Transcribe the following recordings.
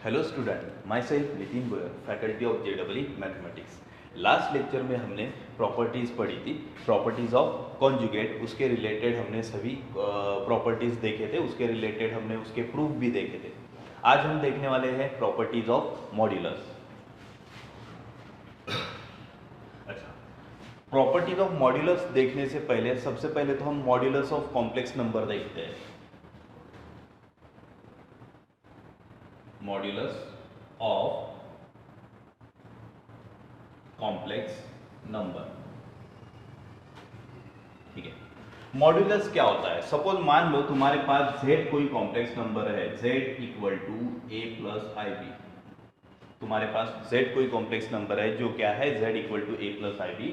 Hello student, my self Nitin Goyal, faculty of JEE mathematics. Last lecture में हमने properties पढ़ी थी, प्रॉपर्टीज़ ऑफ कॉन्जुगेट। उसके रिलेटेड हमने सभी प्रॉपर्टीज़ देखे थे, उसके रिलेटेड हमने उसके प्रूफ भी देखे थे। आज हम देखने वाले हैं प्रॉपर्टीज़ ऑफ मॉड्यूलस। अच्छा, प्रॉपर्टीज ऑफ मॉड्यूलस देखने से पहले सबसे पहले तो हम मॉड्यूलस ऑफ कॉम्प्लेक्स नंबर देखते हैं। मॉड्यूलस ऑफ कॉम्प्लेक्स नंबर, ठीक है। मॉड्यूलस क्या होता है? सपोज मान लो तुम्हारे पास z कोई कॉम्प्लेक्स नंबर है, z equal to a plus i b. तुम्हारे पास z कोई कॉम्प्लेक्स नंबर है जो क्या है, z equal to a plus i b.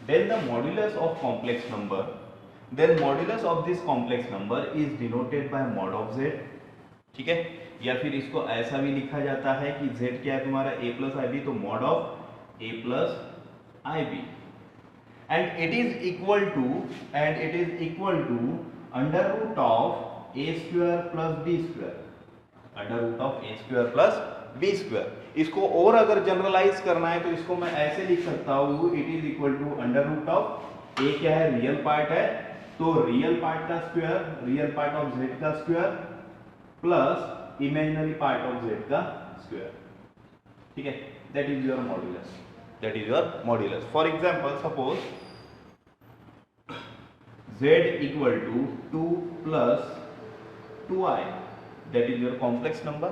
Then the modulus of complex number, then modulus of this complex number is denoted by mod of z, ठीक है। या फिर इसको ऐसा भी लिखा जाता है कि z क्या है तुम्हारा a प्लस आई बी, तो mod of a plus i b, and it is equal to under root of a square plus b square, under root of a square plus b square। इसको और अगर generalise करना है तो इसको मैं ऐसे लिख सकता हूँ, it is equal to under root of a क्या है, रियल पार्ट है, तो रियल पार्ट का square, real part of z का square plus imaginary part of z का स्क्वायर, ठीक है। That is your modulus, that is your modulus. For example, suppose z equal to 2 plus 2i, that is your complex number,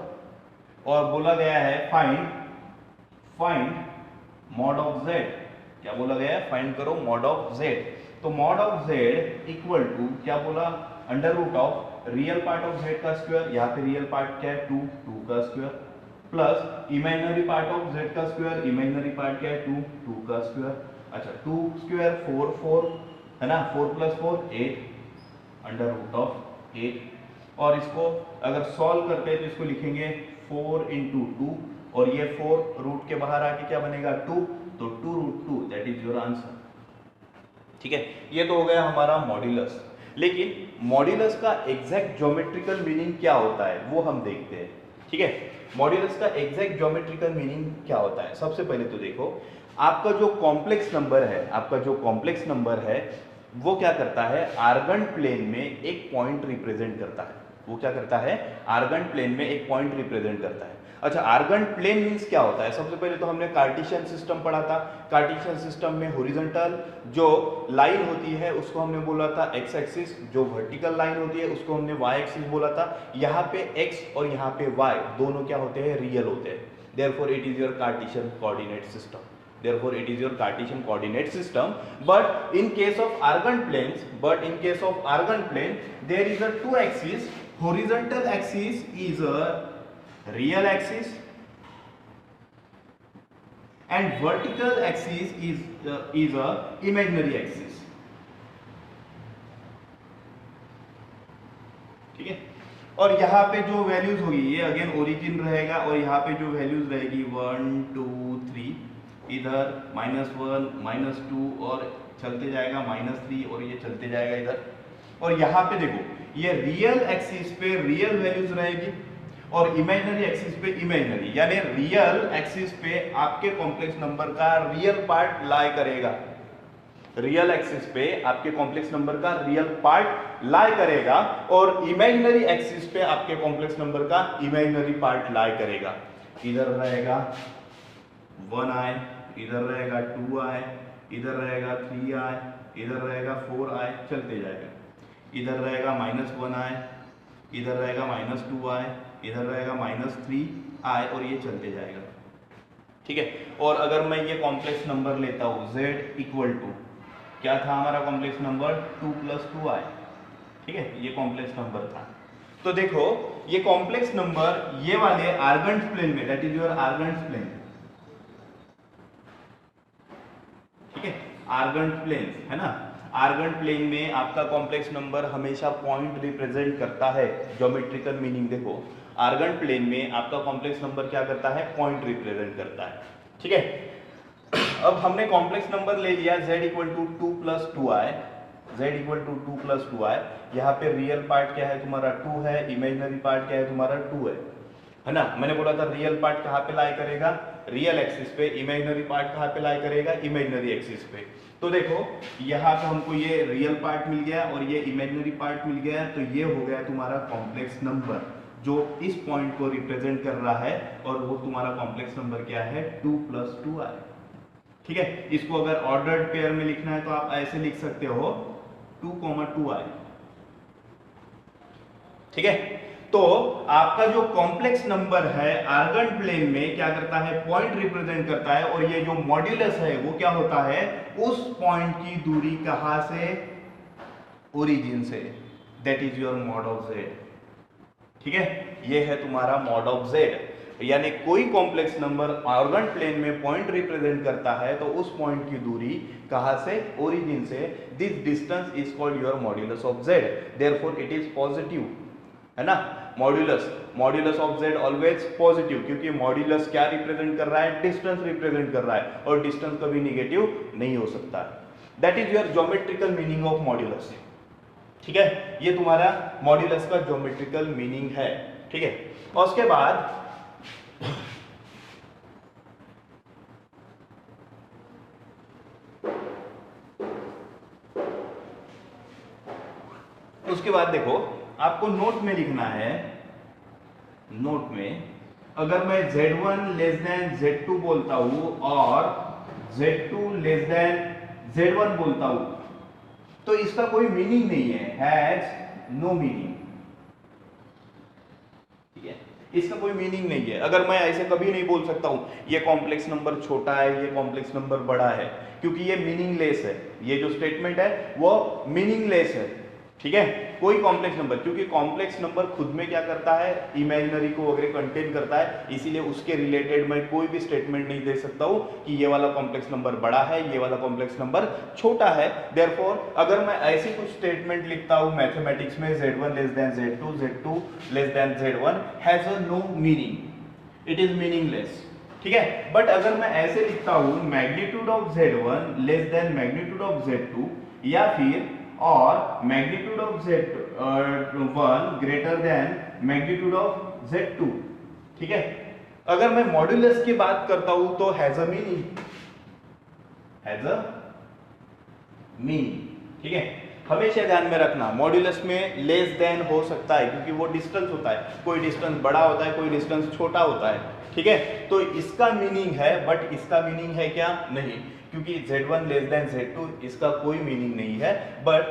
और बोला गया है find mod of z। क्या बोला गया है? फाइंड करो mod of z। तो mod of z equal to क्या बोला, under root of real part of z का स्क्वायर, यहाँ पे रियल पार्ट क्या है 2 का square, plus imaginary part of z का स्क्वायर, इमेजिनरी पार्ट क्या है 2 का स्क्वायर। अच्छा, 2 स्क्वायर 4 है ना, 4 प्लस 4 8, अंडर रूट ऑफ 8। और इसको अगर सॉल्व करते हैं तो इसको लिखेंगे 4 इंटू 2, और ये 4 रूट के बाहर आके क्या बनेगा 2, तो 2 root 2, that is your answer, ठीक है। ये तो हो गया हमारा मॉड्यूलस। लेकिन मॉड्यूलस का एग्जैक्ट ज्योमेट्रिकल मीनिंग क्या होता है वो हम देखते हैं, ठीक है। मॉड्यूलस का एग्जैक्ट ज्योमेट्रिकल मीनिंग क्या होता है? सबसे पहले तो देखो, आपका जो कॉम्प्लेक्स नंबर है वो क्या करता है, आर्गन प्लेन में एक पॉइंट रिप्रेजेंट करता है। वो क्या करता है, आर्गन प्लेन में एक पॉइंट रिप्रेजेंट करता है। अच्छा, आर्गन प्लेन मींस क्या होता है? सबसे पहले तो हमने कार्टेशियन सिस्टम पढ़ा था। कार्टेशियन सिस्टम में हॉरिजॉन्टल जो लाइन होती है उसको हमने बोला था एक्स एक्सिस, जो वर्टिकल लाइन होती है उसको हमने वाई एक्सिस बोला था। यहाँ पे एक्स और यहाँ पे वाई दोनों क्या होते हैं, रियल होते हैं। Therefore it is your Cartesian coordinate system, therefore it is your Cartesian coordinate system। but in case of argand plane there is a two axis, horizontal axis is a real axis and vertical axis is a imaginary axis, ठीक है। और यहाँ पे जो values होगी ये again origin रहेगा, और यहाँ पे जो वैल्यूज रहेगी 1 2 3, इधर -1 -2 और चलते जाएगा -3, और ये चलते जाएगा इधर। और यहाँ पे देखो, ये रियल एक्सिस पे रियल वैल्यूज रहेगी और इमेजिनरी एक्सिस पे इमेजिनरी, यानी रियल एक्सिस पे आपके कॉम्प्लेक्स नंबर का रियल पार्ट लाई करेगा, रियल एक्सिस पे आपके कॉम्प्लेक्स नंबर का रियल पार्ट लाई करेगा, और इमेजिनरी एक्सिस पे आपके कॉम्प्लेक्स नंबर का इमेजिनरी पार्ट लाई करेगा। इधर रहेगा 1i, इधर रहेगा 2i, इधर रहेगा 3i, इधर रहेगा 4i, चलते जाएगा। इधर रहेगा -1i, इधर रहेगा -2i, इधर रहेगा -3i, और ये चलते जाएगा, ठीक है। और अगर मैं ये कॉम्प्लेक्स नंबर लेता हूँ z इक्वल टू क्या था हमारा कॉम्प्लेक्स नंबर 2 + 2i, ठीक है, ये कॉम्प्लेक्स नंबर था। तो देखो, ये कॉम्प्लेक्स नंबर ये वाले आर्गन्स प्लेन में, that is your Argand's plane, ठीक है, आर्गन्स प्लेन है ना। आर्गन प्लेन में आपका कॉम्प्लेक्स नंबर हमेशा पॉइंट रिप्रेजेंट करता है। ज्योमेट्रिकल मीनिंग देखो, आर्गन प्लेन में आपका कॉम्प्लेक्स नंबर क्या करता है, पॉइंट रिप्रेजेंट करता है, ठीक है। अब हमने कॉम्प्लेक्स नंबर ले लिया z equal to 2 + 2i, z equal to 2 + 2i। यहाँ पे रियल पार्ट क्या है तुम्हारा 2 है, इमेजिनरी पार्ट क्या है तुम्हारा 2 है। है ना। मैंने बोला था रियल पार्ट कहाँ पे लाई करेगा, रियल एक्सिस पे, इमेजिनरी पार्ट कहाँ पे लाई करेगा, इमेजिनरी एक्सिस पे। तो देखो यहाँ पे हमको ये रियल पार्ट मिल गया और ये इमेजिनरी पार्ट मिल गया, तो ये हो गया तुम्हारा कॉम्प्लेक्स नंबर जो इस पॉइंट को रिप्रेजेंट कर रहा है, और वो तुम्हारा कॉम्प्लेक्स नंबर क्या है, 2 + 2i। ठीक है, इसको अगर ऑर्डर्ड पेयर में लिखना है तो आप ऐसे लिख सकते हो 2, 2i। ठीक है, तो आपका जो कॉम्प्लेक्स नंबर है आर्गन प्लेन में क्या करता है, पॉइंट रिप्रेजेंट करता है, और ये जो मॉड्यूलस है वो क्या होता है, उस पॉइंट की दूरी कहां से, ओरिजिन से, that is your mod of Z. ठीक है, ये है तुम्हारा मॉड ऑफ जेड। यानी कोई कॉम्प्लेक्स नंबर आर्गन प्लेन में पॉइंट रिप्रेजेंट करता है तो उस पॉइंट की दूरी कहां से, ओरिजिन से, this distance is called your modulus of Z, therefore it is positive, है ना। Modulus of Z always positive, क्योंकि मॉड्यूलस क्या रिप्रेजेंट कर रहा है, डिस्टेंस रिप्रेजेंट कर रहा है, और डिस्टेंस कभी नेगेटिव नहीं हो सकता। That is your geometrical meaning of modulus. ठीक है, ये तुम्हारा मॉड्यूलस का ज्योमेट्रिकल मीनिंग है। ठीक है, और उसके बाद देखो आपको नोट में लिखना है, नोट में अगर मैं Z1 < Z2 बोलता हूं और Z2 < Z1 बोलता हूं तो इसका कोई मीनिंग नहीं है, हैज नो मीनिंग। ठीक है, इसका कोई मीनिंग नहीं है। अगर मैं ऐसे कभी नहीं बोल सकता हूं ये कॉम्प्लेक्स नंबर छोटा है, ये कॉम्प्लेक्स नंबर बड़ा है, क्योंकि ये मीनिंगलेस है। ये जो स्टेटमेंट है वो मीनिंगलेस है। ठीक है, कोई कॉम्प्लेक्स नंबर, क्योंकि कॉम्प्लेक्स नंबर खुद में क्या करता है, इमेजिनरी को वगैरह कंटेन करता है, इसीलिए उसके रिलेटेड मैं कोई भी स्टेटमेंट नहीं दे सकता हूं कि ये वाला कॉम्प्लेक्स नंबर बड़ा है, ये वाला कॉम्प्लेक्स नंबर छोटा है। देयरफॉर अगर मैं ऐसी कुछ स्टेटमेंट लिखता हूं मैथमेटिक्स में, Z1 < Z2, Z2 < Z1 has a no meaning, it is meaningless. ठीक है, बट अगर मैं ऐसे लिखता हूं magnitude of Z1 < magnitude of Z2, या फिर और magnitude of Z1 greater than magnitude of Z2। ठीक है, अगर मैं मॉड्यूलस की बात करता हूं तो has a meaning, has a meaning. ठीक है, हमेशा ध्यान में रखना मॉड्यूलस में लेस देन हो सकता है, क्योंकि वो डिस्टेंस होता है, कोई डिस्टेंस बड़ा होता है, कोई डिस्टेंस छोटा होता है। ठीक है, तो इसका मीनिंग है, बट इसका मीनिंग है क्या, नहीं, क्योंकि Z1 < Z2 इसका कोई मीनिंग नहीं है। बट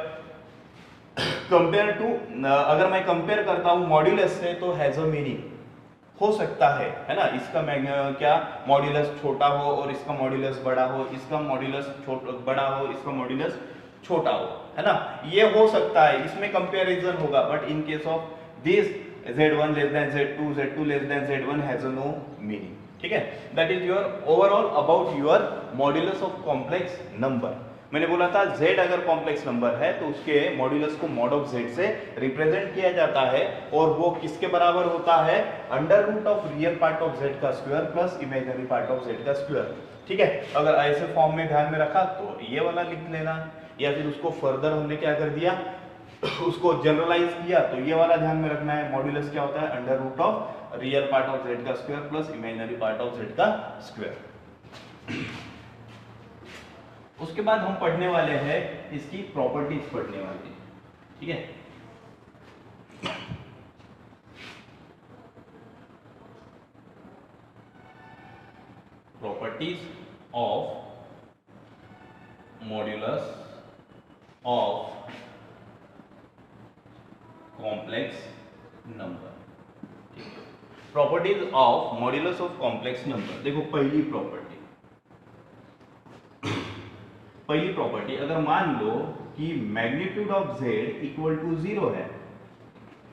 कंपेयर टू, अगर मैं कंपेयर करता हूं मॉड्यूलस से तो हैज अ मीनिंग हो सकता है ना। इसका क्या मॉड्यूलस छोटा हो और इसका मॉड्यूलस बड़ा हो, इसका मॉड्यूलस बड़ा हो, इसका मॉड्यूलस छोटा हो, है ना, ये हो सकता है, इसमें कंपैरिजन होगा। But in case of this Z1 < Z2, Z2 < Z1 has no meaning. ठीक है, that is your overall about your modulus of complex number. मैंने बोला था Z अगर कॉम्प्लेक्स नंबर है तो उसके मॉड्यूलस को मॉड ऑफ Z से रिप्रेजेंट किया जाता है, और वो किसके बराबर होता है, under root of real part of Z का square plus imaginary part of Z का स्क्वायर। ठीक है, अगर ऐसे फॉर्म में ध्यान में रखा तो ये वाला लिख लेना, या फिर उसको फर्दर हमने क्या कर दिया, उसको जनरलाइज किया तो ये वाला ध्यान में रखना है, मॉड्यूलस क्या होता है, under root of real part of Z का square plus imaginary part of Z का स्क्वायर। उसके बाद हम पढ़ने वाले हैं इसकी प्रॉपर्टीज पढ़ने वाले हैं। ठीक है, properties of modulus of complex number. Properties of modulus of complex number. देखो पहली प्रॉपर्टी, अगर मान लो कि magnitude of Z equal to 0 है,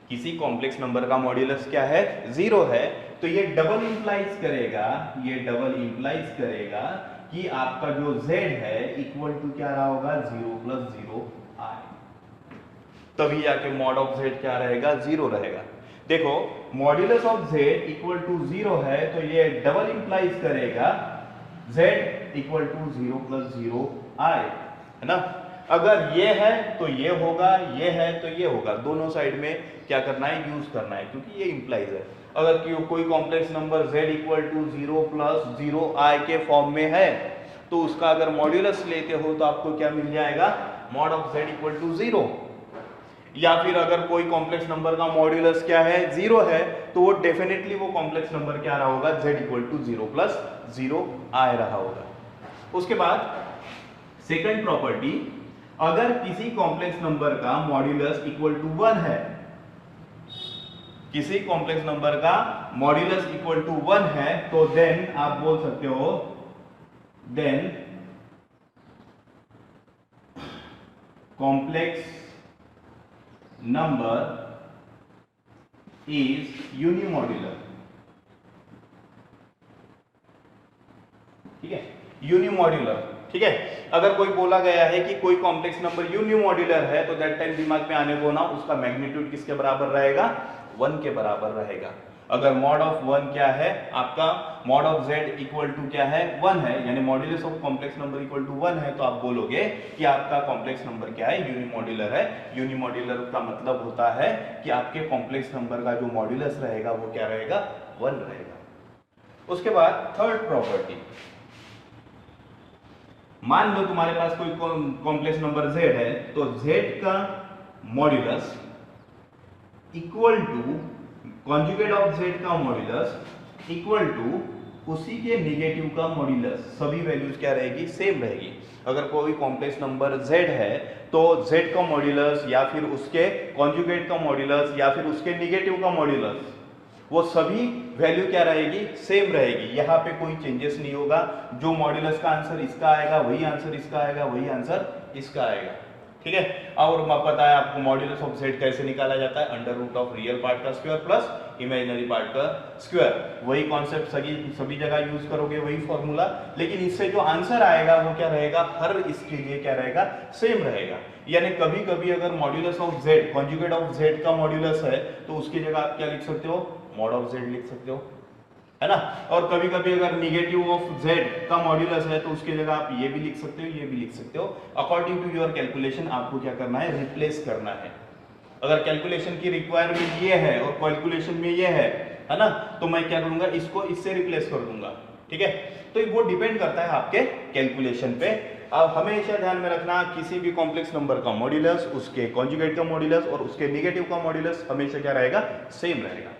किसी कॉम्प्लेक्स नंबर का मॉड्यूलस क्या है, 0 है, तो ये डबल इंप्लाइज करेगा कि आपका जो Z है इक्वल टू क्या रहा होगा, 0 + 0 i, तभी जाके मॉड ऑफ Z क्या रहेगा, 0 रहेगा। देखो modulus of Z equal to 0 है तो ये डबल इंप्लाइज करेगा Z इक्वल टू 0 + 0 i, है ना। अगर ये है तो ये होगा, ये है तो ये होगा, दोनों साइड में क्या करना है, यूज करना है, क्योंकि ये इंप्लाइज है। अगर कोई complex number z equal to 0 plus 0i के फॉर्म में है तो उसका अगर मॉड्यूलस लेते हो तो आपको क्या मिल जाएगा, mod of z equal to 0। या फिर अगर कोई कॉम्प्लेक्स नंबर का मॉड्यूलस क्या है, 0 है, तो वो डेफिनेटली वो कॉम्प्लेक्स नंबर क्या रहा होगा, z equal to 0 plus 0i रहा होगा। उसके बाद सेकंड प्रॉपर्टी, अगर किसी कॉम्प्लेक्स नंबर का मॉड्यूलस इक्वल टू 1 है, किसी कॉम्प्लेक्स नंबर का मॉड्यूलस इक्वल टू 1 है, तो देन आप बोल सकते हो, then complex number is unimodular. ठीक है, यूनिमॉड्यूलर। ठीक है, अगर कोई बोला गया है कि कोई कॉम्प्लेक्स नंबर यूनिमॉड्यूलर है तो दैट टाइम दिमाग में आने को ना, उसका मैग्नीट्यूड किसके बराबर रहेगा, 1 के बराबर रहेगा। अगर मॉड ऑफ 1 क्या है आपका, mod of z equal to क्या है, 1 है, यानी modulus of complex number equal to 1 है, तो आप बोलोगे कि आपका कॉम्प्लेक्स नंबर क्या है, यूनिमॉड्यूलर है। यूनिमॉड्यूलर का मतलब होता है कि आपके कॉम्प्लेक्स नंबर का जो मॉड्यूलस रहेगा वो क्या रहेगा, 1 रहेगा। उसके बाद थर्ड प्रॉपर्टी, मान लो तुम्हारे पास कोई कॉम्प्लेक्स नंबर z है, तो z का modulus equal to conjugate of z का मॉड्यूलस इक्वल टू उसी के नेगेटिव का मॉड्यूलस। सभी वैल्यूज क्या रहेगी, सेम रहेगी। अगर कोई कॉम्प्लेक्स नंबर z है तो z का मॉड्यूलस या फिर उसके कॉन्जुगेट का मॉड्यूलस या फिर उसके नेगेटिव का मॉड्यूलस, वो सभी वैल्यू क्या रहेगी, सेम रहेगी। यहाँ पे कोई चेंजेस नहीं होगा। जो मॉड्यूलस का आंसर इसका आएगा वही आंसर इसका आएगा, वही आंसर इसका आएगा। ठीक है, और पता है आपको मॉड्यूलस ऑफ z कैसे निकाला जाता है, under root of real part का स्क्वायर प्लस इमेजिनरी पार्ट का स्क्वायर। वही कॉन्सेप्ट सभी जगह यूज करोगे, वही फॉर्मूला, लेकिन इससे जो आंसर आएगा वो क्या रहेगा, हर इसके लिए क्या रहेगा, सेम रहेगा। यानी कभी कभी अगर modulus of z, conjugate of z का मॉड्यूलस है तो उसकी जगह आप क्या लिख सकते हो, मॉड ऑफ z लिख सकते हो, है ना। और कभी कभी अगर निगेटिव ऑफ z का मॉड्यूलस है तो उसकी जगह आप ये भी लिख सकते हो, ये भी लिख सकते हो। अकॉर्डिंग टू योर कैलकुलेशन आपको क्या करना है, रिप्लेस करना है। अगर कैलकुलेशन की रिक्वायरमेंट ये है और कैलकुलेशन में ये है ना, तो मैं क्या करूंगा, इसको इससे रिप्लेस कर दूंगा। ठीक है, तो वो डिपेंड करता है आपके कैलकुलेशन पे। अब हमेशा ध्यान में रखना, किसी भी कॉम्प्लेक्स नंबर का मॉड्यूलस, उसके कॉन्जुगेट का मॉड्यूलस और उसके नेगेटिव का मॉड्यूलस हमेशा क्या रहेगा, सेम रहेगा।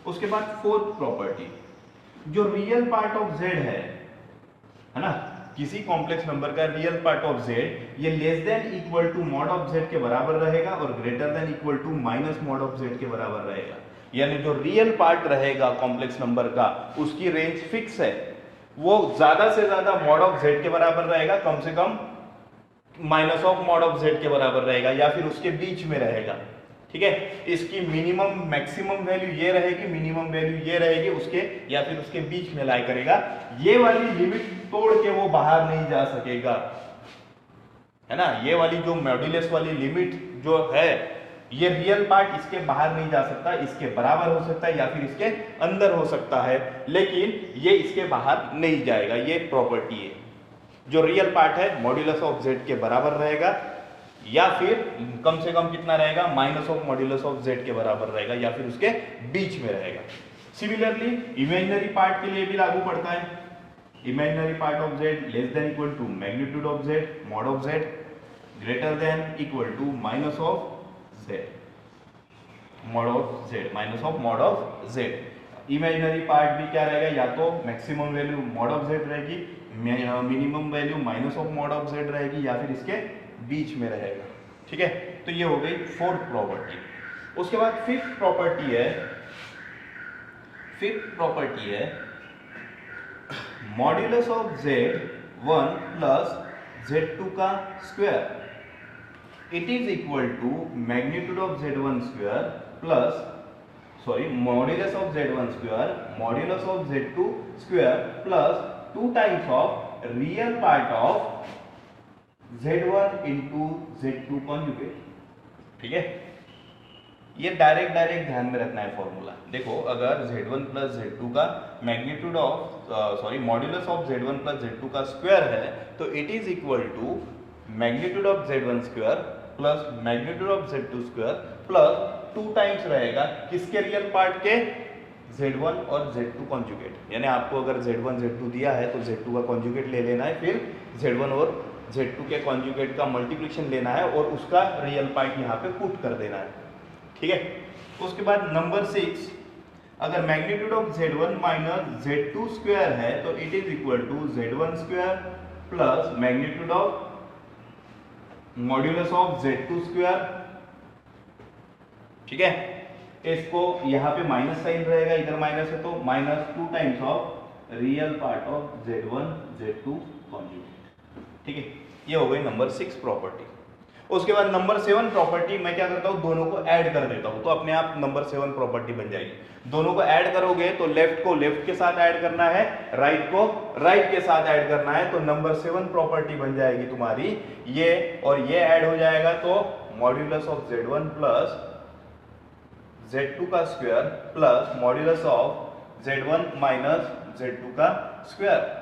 उसके बाद फोर्थ प्रॉपर्टी, जो रियल पार्ट ऑफ z है ना, किसी कॉम्प्लेक्स नंबर का रियल पार्ट ऑफ z ये less than equal to mod of z के बराबर रहेगा और greater than equal to minus mod of z के बराबर रहेगा। यानी जो रियल पार्ट रहेगा कॉम्प्लेक्स नंबर का, उसकी रेंज फिक्स है, वो ज्यादा से ज्यादा मॉड ऑफ z के बराबर रहेगा, कम से कम minus of mod of z के बराबर रहेगा, या फिर उसके बीच में रहेगा। ठीक है, इसकी मिनिमम मैक्सिमम वैल्यू ये रहेगी, मिनिमम वैल्यू ये रहेगी, उसके या फिर उसके बीच में लाई करेगा। ये वाली लिमिट तोड़ के वो बाहर नहीं जा सकेगा, है ना। ये वाली जो मॉड्यूलस वाली लिमिट जो है, ये रियल पार्ट इसके बाहर नहीं जा सकता, इसके बराबर हो सकता है या फिर इसके अंदर हो सकता है, लेकिन ये इसके बाहर नहीं जाएगा। ये प्रॉपर्टी है, जो रियल पार्ट है मॉड्यूलस ऑफ z के बराबर रहेगा, या फिर कम से कम कितना रहेगा, minus of modulus of z के बराबर रहेगा, या फिर उसके बीच में रहेगा। सिमिलरली इमेजिनरी पार्ट के लिए भी लागू पड़ता है। Imaginary part of z less than equal to magnitude of z, mod of z greater than equal to minus of z, mod of z, minus of mod of z। Imaginary part भी क्या रहेगा, या तो maximum value mod of z रहेगी, minimum value minus of mod of z रहेगी, या फिर इसके बीच में रहेगा। ठीक है, तो ये हो गई फोर्थ प्रॉपर्टी। उसके बाद फिफ्थ प्रॉपर्टी है modulus of z1 plus z2 का square it is equal to magnitude of z1 square plus modulus of z1 square modulus of z2 square plus 2 times of real part of z1 into z2 conjugate. ठीक है, ये direct ध्यान में रखना है formula. देखो, अगर z1 प्लस z2 का magnitude of modulus of z1 plus z2 का स्क्वायर है तो it is equal to magnitude of z1 square plus magnitude of z2 square plus 2 times रहेगा किसके रियल पार्ट के, z1 और z2 कॉन्जुगेट। यानी आपको अगर z1 z2 दिया है तो z2 का कॉन्जुगेट ले लेना है, फिर z1 और z2 के कॉन्जुगेट का मल्टीप्लिकेशन लेना है और उसका रियल पार्ट यहाँ पे पुट कर देना है। ठीक है, उसके बाद नंबर 6, अगर magnitude of z1 minus z2 square है तो it is equal to z1 square plus magnitude of modulus of z2 square. ठीक है, इसको यहाँ पे माइनस साइन रहेगा, इधर माइनस है तो minus 2 times of real part of z1 z2 conjugate. ठीक है, ये हो गई नंबर 6 प्रॉपर्टी। उसके बाद नंबर 7 प्रॉपर्टी मैं क्या करता हूँ, दोनों को ऐड कर देता हूँ तो अपने आप नंबर 7 प्रॉपर्टी बन जाएगी। दोनों को ऐड करोगे तो लेफ्ट को लेफ्ट के साथ ऐड करना है, राइट को राइट के साथ ऐड करना है, तो नंबर 7 प्रॉपर्टी बन जाएगी तुम्हारी ये, और ये ऐड हो जाएगा तो modulus of z1 plus z2 का square plus modulus of z1 minus z2 का स्क्वायर।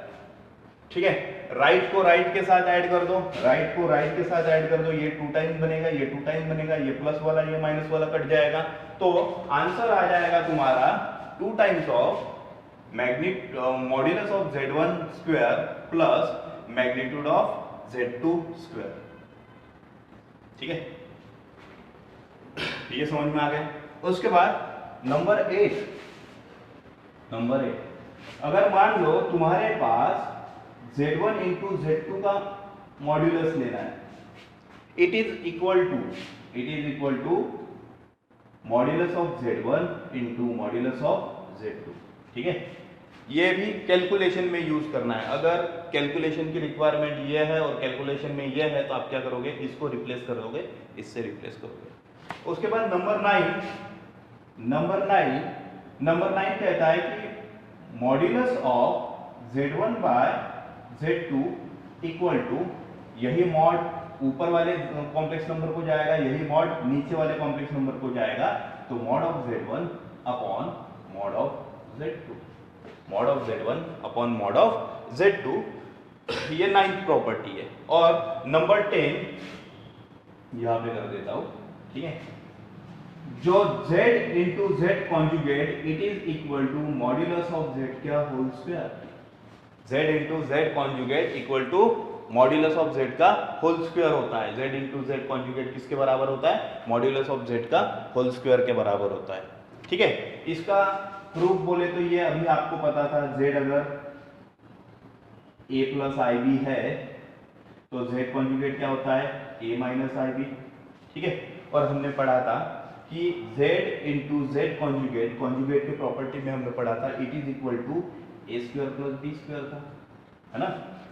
ठीक है, राइट को राइट के साथ ऐड कर दो, राइट को राइट के साथ ऐड कर दो, ये 2 टाइम्स बनेगा, ये 2 टाइम्स बनेगा, ये प्लस वाला ये माइनस वाला कट जाएगा, तो आंसर आ जाएगा तुम्हारा 2 times of modulus of z1 square plus magnitude of z2 square. ठीक है, ये समझ में आ गया। उसके बाद नंबर 8, अगर मान लो तुम्हारे पास z1 इंटू z2 का मॉड्यूलस लेना है, it is equal to modulus of z1 into modulus of z2। ठीक है, ये भी कैलकुलेशन में यूज करना है। अगर कैलकुलेशन की रिक्वायरमेंट ये है और कैलकुलेशन में ये है तो आप क्या करोगे, इसको रिप्लेस कर दोगे, इससे रिप्लेस करोगे। उसके बाद नंबर 9 कहता है कि modulus of z1 by z2 equal to, यही मॉड ऊपर वाले कॉम्प्लेक्स नंबर को जाएगा, यही मॉड नीचे वाले कॉम्प्लेक्स नंबर को जाएगा, तो mod of z1 upon mod of z2, mod of z1 upon mod of z2, ये 9th प्रॉपर्टी है। और नंबर 10 यहां पे कर देता हूं। ठीक है, जो z into z conjugate it is equal to modulus of z का whole square, z into z conjugate equal to modulus of z का होल स्क्वायर होता है। z इंटू z कॉन्जुगेट किसके बराबर होता है, मॉड्यूलस ऑफ z का whole square के बराबर होता है। ठीक है, इसका प्रूफ बोले तो ये अभी आपको पता था, z अगर a प्लस ib है तो z कॉन्जुगेट क्या होता है, a माइनस ib। ठीक है, और हमने पढ़ा था कि z इंटू z कॉन्जुगेट के प्रॉपर्टी में हमने पढ़ा था it is equal to a square plus b square था, है ना।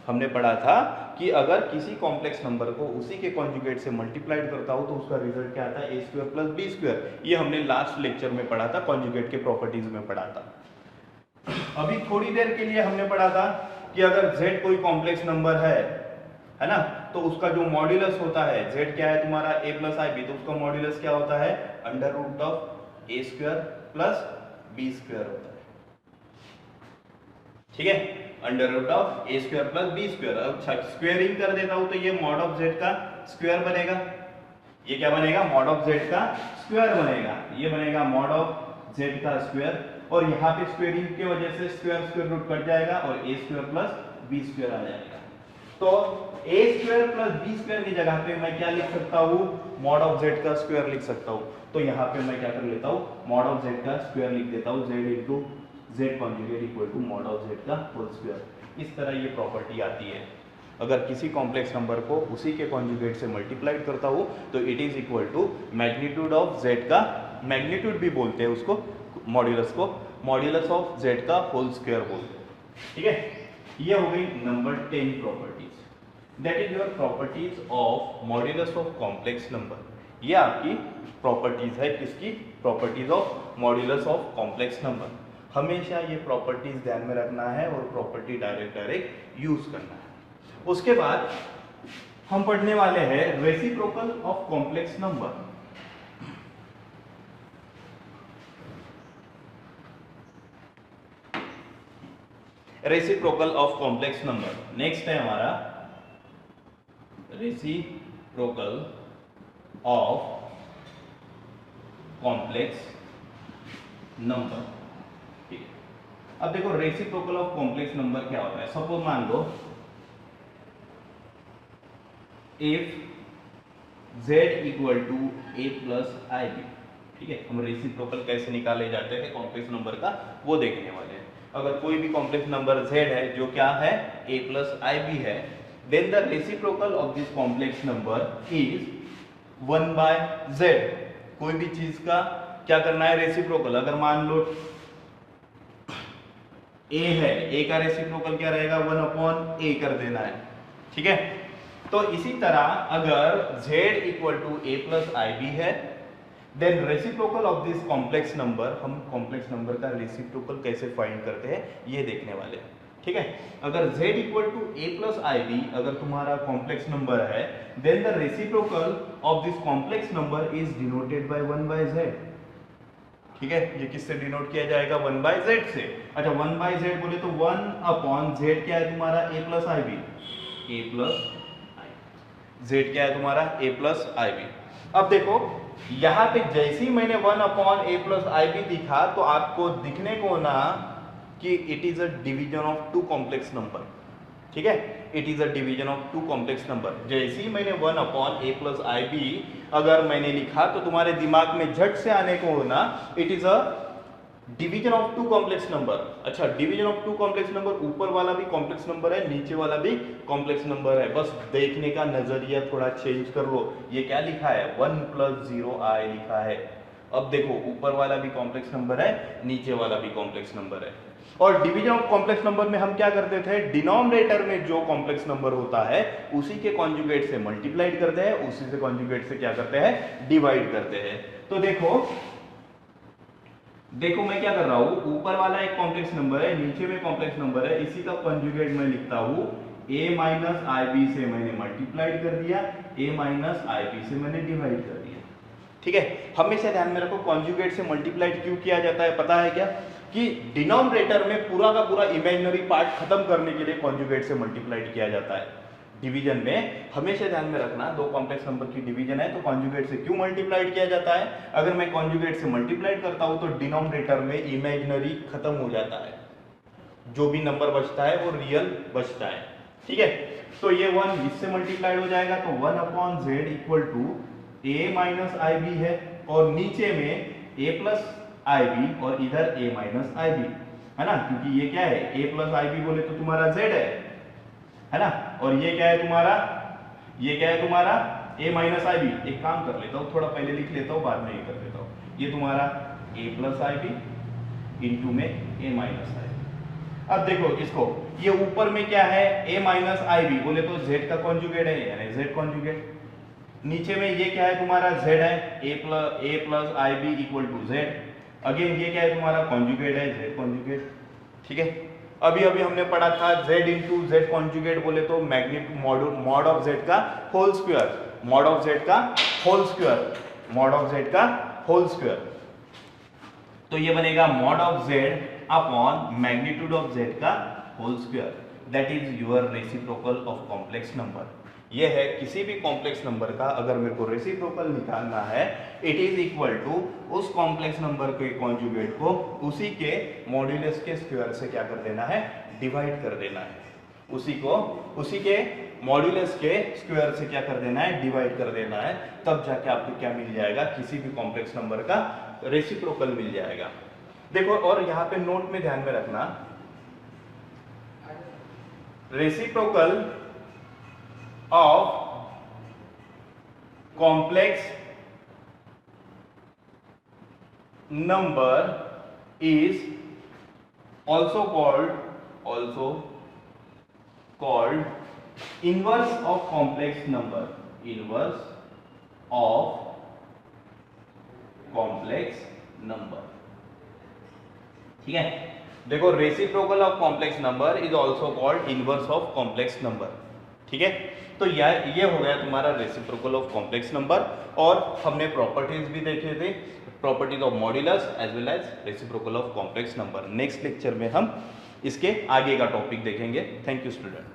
हमने पढ़ा था कि अगर किसी कॉम्प्लेक्स नंबर को उसी के कॉन्जुगेट से मल्टीप्लाइड करता हूं तो उसका रिजल्ट क्या आता है, a square plus b square. ये हमने लास्ट लेक्चर में पढ़ा था, कॉन्जुगेट के प्रॉपर्टीज में पढ़ा था। अभी थोड़ी देर के लिए हमने पढ़ा था कि अगर z कोई कॉम्प्लेक्स नंबर है ना, तो उसका जो मॉड्यूलस होता है, z क्या है तुम्हारा a प्लस ib, तो उसका मॉड्यूलस क्या होता है, under root of a square plus b square होता है। ठीक है, under root of a square plus b square. अब स्क्वायरिंग कर देता हूं तो ये मॉड ऑफ z का स्क्वायर बनेगा, ये क्या बनेगा, मॉड ऑफ z का स्क्वायर बनेगा, ये बनेगा मॉड ऑफ z का स्क्वायर, और यहाँ पे स्क्वायरिंग की वजह से स्क्वायर रूट कट जाएगा और a square plus b square आ जाएगा। तो a square plus b square की जगह पे मैं क्या लिख सकता हूँ, मॉड ऑफ z का स्क्वायर लिख सकता हूँ। तो यहाँ पे मैं क्या कर लेता हूँ, मॉड ऑफ z का स्क्वायर लिख देता हूँ, z into z conjugate equal to mod of z का होल स्क्वायर। इस तरह ये प्रॉपर्टी आती है। अगर किसी कॉम्प्लेक्स नंबर को उसी के कॉन्जुगेट से मल्टीप्लाइड करता हूँ तो it is equal to magnitude of z का, मैग्नीट्यूड भी बोलते हैं उसको, मॉड्यूलस को मॉड्यूलस ऑफ z का होल स्क्वायर बोलते हैं। ठीक है, ये हो गई number 10 properties. That is your properties of modulus of complex number. ये आपकी प्रॉपर्टीज है, किसकी, properties of modulus of complex number. हमेशा ये प्रॉपर्टीज ध्यान में रखना है और प्रॉपर्टी डायरेक्ट यूज करना है। उसके बाद हम पढ़ने वाले हैं reciprocal of complex number. Reciprocal of complex number next है हमारा रेसिप्रोकल ऑफ कॉम्प्लेक्स नंबर। ठीक है, अब देखो रेसिप्रोकल ऑफ कॉम्प्लेक्स नंबर क्या होता है। सपोज मान लो if z equal to a plus i b. ठीक है, हम रेसिप्रोकल कैसे निकाले जाते हैं कॉम्प्लेक्स नंबर का वो देखने वाले हैं। अगर कोई भी कॉम्प्लेक्स नंबर z है जो क्या है a प्लस आई बी है, then the reciprocal of this complex number is 1 by z। कोई भी चीज का क्या करना है रेसिप्रोकल। अगर मान लो a है, a का रेसिप्रोकल क्या रहेगा 1 अपॉन a कर देना है। ठीक है, तो इसी तरह अगर z equal to a plus i b है, then reciprocal of this complex number, हम कॉम्प्लेक्स नंबर का रेसिप्रोकल कैसे फाइंड करते हैं ये देखने वाले हैं। ठीक है, अगर z equal to a plus i b अगर तुम्हारा कॉम्प्लेक्स नंबर है, then the reciprocal of this complex number is denoted by 1 by z। ठीक है, ये किससे डिनोट किया जाएगा 1 बाय z से। अच्छा 1 बाय z बोले तो 1 अपॉन z क्या है तुम्हारा a plus i b, a plus z क्या है तुम्हारा a प्लस आई बी। अब देखो यहां पे जैसे ही मैंने 1 upon a plus i b दिखा तो आपको दिखने को ना कि it is a division of two complex number. ठीक है, it is a division of two complex number. जैसे ही मैंने 1 upon a plus i b अगर मैंने लिखा तो तुम्हारे दिमाग में झट से आने को होना it is a division of two complex number. अच्छा, division of two complex number, ऊपर वाला भी कॉम्प्लेक्स नंबर है, नीचे वाला भी कॉम्प्लेक्स नंबर है, बस देखने का नजरिया थोड़ा चेंज कर लो। ये क्या लिखा है 1 प्लस 0i लिखा है। अब देखो ऊपर वाला भी कॉम्प्लेक्स नंबर है, नीचे वाला भी कॉम्प्लेक्स नंबर है। और डिवीजन ऑफ कॉम्प्लेक्स नंबर में हम क्या करते थे, डिनोमिनेटर में जो कॉम्प्लेक्स नंबर होता है उसी के कॉन्जुगेट से मल्टीप्लाइड करते हैं, उसी से कॉन्जुगेट से क्या करते हैं डिवाइड करते हैं। तो देखो मैं क्या कर रहा हूं, ऊपर वाला एक कॉम्प्लेक्स नंबर है, नीचे में कॉम्प्लेक्स नंबर है, इसी का कॉन्जुगेट मैं लिखता हूं a माइनस आई बी से मैंने मल्टीप्लाइड कर दिया, a माइनस आई बी से मैंने डिवाइड कर दिया। ठीक है, हमेशा ध्यान में रखो कॉन्जुगेट से मल्टीप्लाइड क्यों किया जाता है पता है क्या, कि डिनोमिनेटर में पूरा का पूरा इमेजिनरी पार्ट खत्म करने के लिए कॉन्जुगेट से मल्टीप्लाइड किया जाता है। डिवीजन में हमेशा ध्यान में रखना, दो कॉम्प्लेक्स नंबर की डिवीजन है तो कॉन्जुगेट से क्यों मल्टीप्लाइड किया जाता है। अगर मैं कॉन्जुगेट से मल्टीप्लाइड करता हूं तो डिनोमिनेटर में इमेजिनरी खत्म हो जाता है, जो भी नंबर बचता है वो रियल बचता है। ठीक है, तो ये 1 इससे मल्टीप्लाइड हो जाएगा तो 1 upon z equal to a minus i b है, और नीचे में a प्लस आई बी और इधर a माइनस आई बी है ना, क्योंकि ये क्या है a प्लस आई बी बोले तो तुम्हारा z है ना, और ये क्या है तुम्हारा, ये क्या है तुम्हारा a माइनस आई बी। एक काम कर लेता हूँ, थोड़ा पहले लिख लेता हूँ बाद में ये कर लेता हूँ, ये तुम्हारा a plus i b into में a माइनस आई बी। अब देखो इसको, ये ऊपर में क्या है a माइनस आई बी बोले तो z का कॉन्जुगेट है यानी z कॉन्जुगेट, नीचे में ये क्या है तुम्हारा z है a plus i b equal to z, again ये क्या है तुम्हारा कॉन्जुगेट है z कॉन्जुगेट। ठीक है, अभी हमने पढ़ा था z इंटू जेड कॉन्जुगेट बोले तो मैग्नीट्यूड मॉड ऑफ z का whole square, mod of z का whole square, mod of z का होल स्क्वायर। तो ये बनेगा mod of z upon magnitude of z का whole square, that is your reciprocal of complex number. ये है किसी भी कॉम्प्लेक्स नंबर का अगर मेरे को रेसिप्रोकल निकालना है, इट इज इक्वल टू उस कॉम्प्लेक्स नंबर के कॉन्जुगेट को उसी के मॉड्यूलस के स्क्वायर से क्या कर देना है डिवाइड कर देना है, उसी के मॉड्यूलस के स्क्वायर से क्या कर देना है डिवाइड कर देना है, तब जाके आपको क्या मिल जाएगा किसी भी कॉम्प्लेक्स नंबर का रेसिप्रोकल मिल जाएगा। देखो और यहाँ पे नोट में ध्यान में रखना, reciprocal of complex number is also called inverse of complex number, inverse of complex number। ठीक है, देखो reciprocal of complex number is also called inverse of complex number. ठीक है, तो ये हो गया तुम्हारा रेसिप्रोकल ऑफ कॉम्प्लेक्स नंबर, और हमने प्रॉपर्टीज भी देखे थे, properties of modulus as well as reciprocal of complex number. Next lecture में हम इसके आगे का टॉपिक देखेंगे। Thank you student.